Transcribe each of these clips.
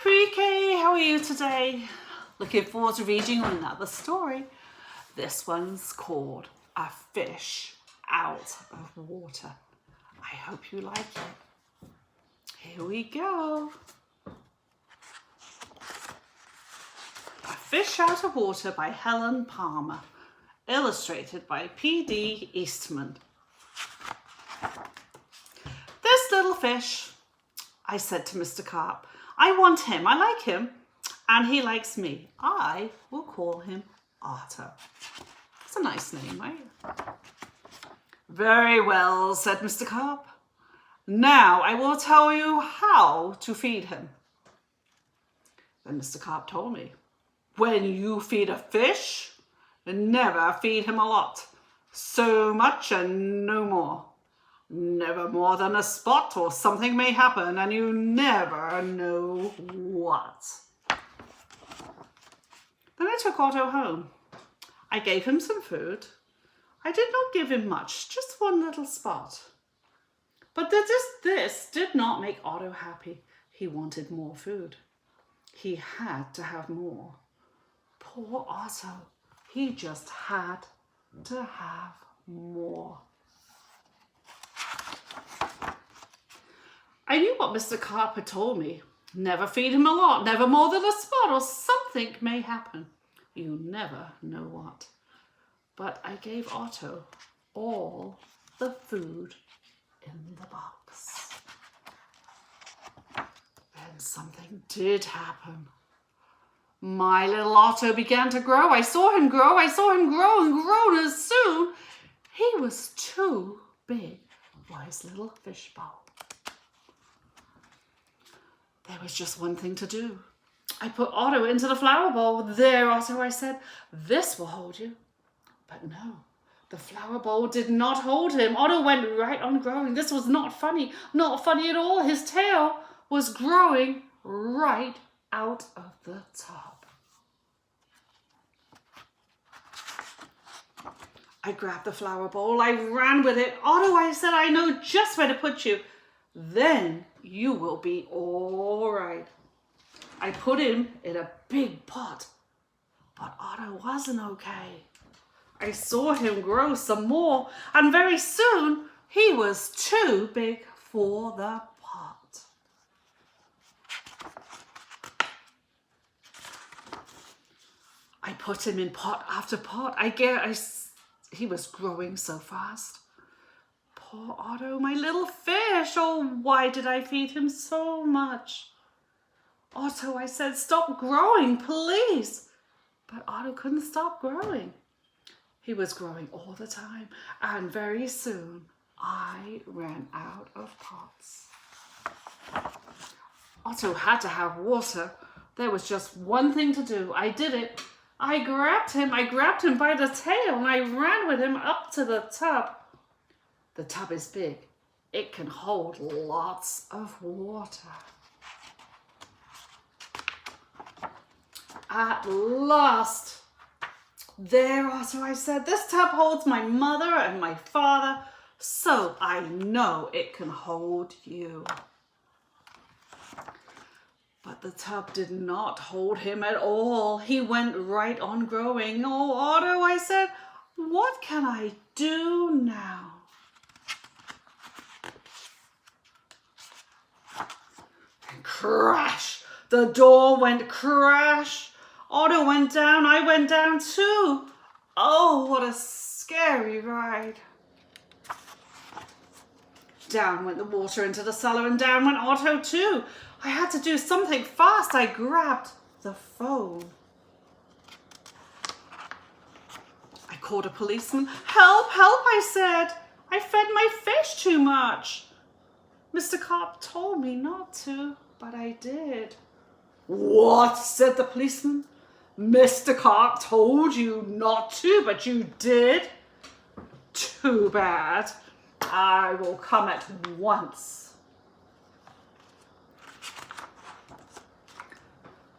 Pre-K, how are you today? Looking forward to reading another story. This one's called A Fish Out of Water. I hope you like it. Here we go. A Fish Out of Water by Helen Palmer. Illustrated by P.D. Eastman. This little fish, I said to Mr. Carp, I want him, I like him, and he likes me. I will call him Otto. It's a nice name, right? Very well, said Mr. Carp. Now I will tell you how to feed him. Then Mr. Carp told me, when you feed a fish, never feed him a lot. So much and no more. Never more than a spot or something may happen and you never know what. Then I took Otto home. I gave him some food. I did not give him much, just one little spot. But this did not make Otto happy. He wanted more food. He had to have more. Poor Otto. He just had to have more. I knew what Mr. Carp had told me. Never feed him a lot, never more than a spot, or something may happen. You never know what. But I gave Otto all the food in the box. Then something did happen. My little Otto began to grow. I saw him grow. I saw him grow and grow, and soon he was too big for his little fish bowl. There was just one thing to do. I put Otto into the flower bowl. There, Otto, I said, this will hold you. But no, the flower bowl did not hold him. Otto went right on growing. This was not funny at all. His tail was growing right out of the top. I grabbed the flower bowl. I ran with it. Otto, I said, I know just where to put you. Then you will be all right. I put him in a big pot, but Otto wasn't okay. I saw him grow some more, and very soon he was too big for the pot. I put him in pot after pot. He was growing so fast. Poor Otto, my little fish. Oh, why did I feed him so much? Otto, I said, stop growing, please. But Otto couldn't stop growing. He was growing all the time, and very soon I ran out of pots. Otto had to have water. There was just one thing to do. I did it. I grabbed him by the tail, and I ran with him up to the tub. The tub is big. It can hold lots of water. At last, there, Otto, I said, this tub holds my mother and my father, so I know it can hold you. But the tub did not hold him at all. He went right on growing. Oh, Otto, I said, what can I do now? Crash! The door went crash. Otto went down. I went down too. Oh, what a scary ride. Down went the water into the cellar and down went Otto too. I had to do something fast. I grabbed the phone. I called a policeman. Help, help, I said. I fed my fish too much. Mr. Carp told me not to, but I did. What? Said the policeman. Mr. Carp told you not to, but you did. Too bad. I will come at once.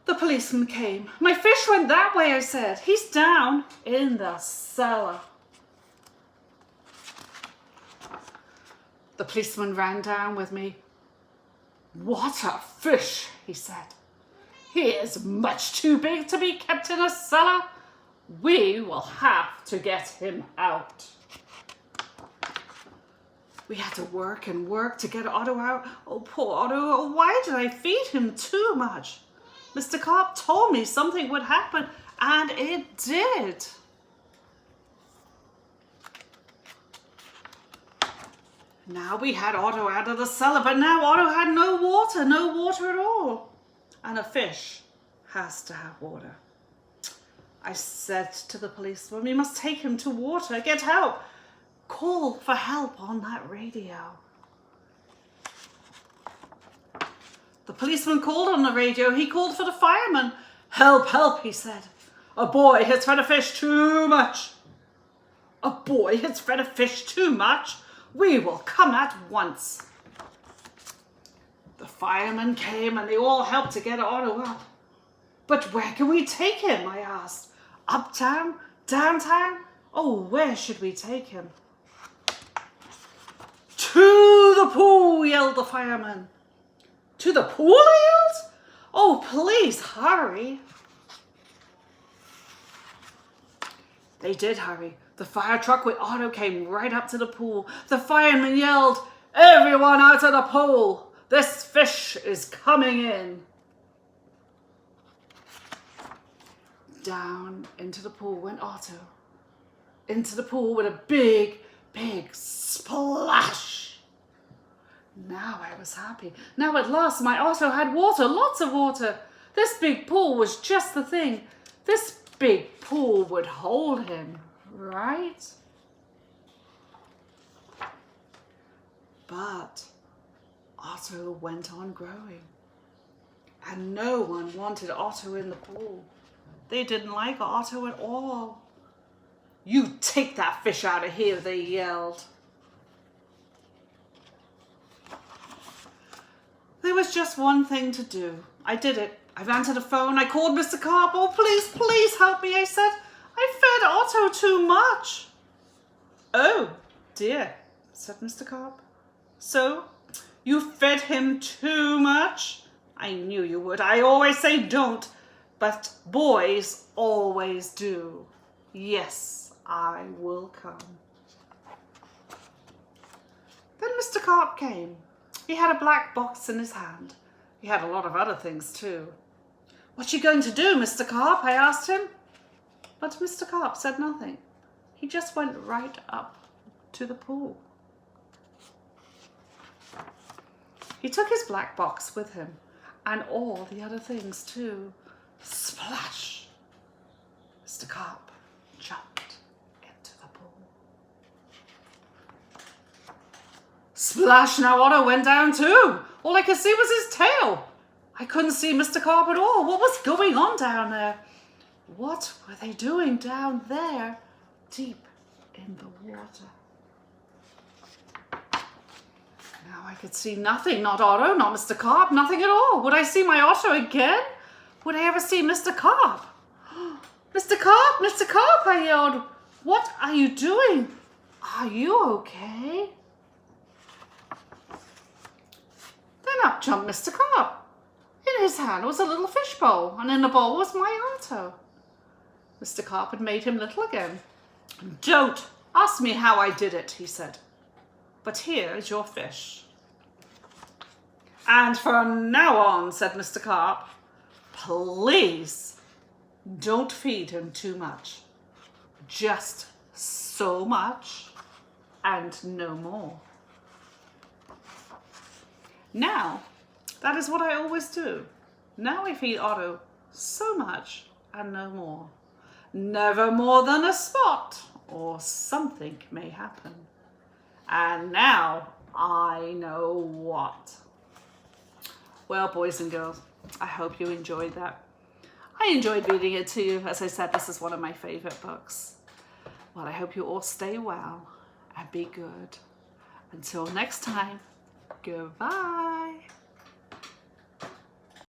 The policeman came. My fish went that way, I said. He's down in the cellar. The policeman ran down with me. What a fish, he said. He is much too big to be kept in a cellar. We will have to get him out. We had to work and work to get Otto out. Oh, poor Otto. Oh, why did I feed him too much? Mr. Carp told me something would happen, and it did. Now we had Otto out of the cellar, but now Otto had no water at all. And a fish has to have water. I said to the policeman, we must take him to water, get help. Call for help on that radio. The policeman called on the radio. He called for the fireman. Help, help, he said. A boy has fed a fish too much. A boy has fed a fish too much. We will come at once. The firemen came and they all helped to get Otto up. But where can we take him? I asked. Uptown? Downtown? Oh, where should we take him? To the pool, yelled the fireman. To the pool, I yelled? Oh, please hurry. They did hurry. The fire truck with Otto came right up to the pool. The fireman yelled, everyone out of the pool. This fish is coming in. Down into the pool went Otto. Into the pool with a big, big splash. Now I was happy. Now at last my Otto had water, lots of water. This big pool was just the thing. This big pool would hold him, right? But Otto went on growing. And no one wanted Otto in the pool. They didn't like Otto at all. You take that fish out of here, they yelled. There was just one thing to do. I did it. I ran to the phone. I called Mr. Carp. Oh, please, please help me, I said. I fed Otto too much. Oh, dear, said Mr. Carp. So, you fed him too much? I knew you would. I always say don't, but boys always do. Yes, I will come. Then Mr. Carp came. He had a black box in his hand. He had a lot of other things too. What you going to do, Mr. Carp? I asked him. But Mr. Carp said nothing. He just went right up to the pool. He took his black box with him and all the other things too. Splash! Mr. Carp jumped into the pool. Splash! Now Otto went down too. All I could see was his tail. I couldn't see Mr. Carp at all. What was going on down there? What were they doing down there, deep in the water? Now I could see nothing, not Otto, not Mr. Carp, nothing at all. Would I see my Otto again? Would I ever see Mr. Carp? Mr. Carp, Mr. Carp, I yelled. What are you doing? Are you okay? Then up jumped Mr. Carp. In his hand was a little fish bowl, and in the bowl was my Otto. Mr. Carp had made him little again. Don't ask me how I did it, he said. But here is your fish. And from now on, said Mr. Carp, please don't feed him too much. Just so much and no more. Now, that is what I always do. Now I feed Otto so much and no more. Never more than a spot or something may happen. And now I know what. Well, boys and girls, I hope you enjoyed that. I enjoyed reading it to you. As I said, this is one of my favorite books. Well, I hope you all stay well and be good. Until next time, goodbye.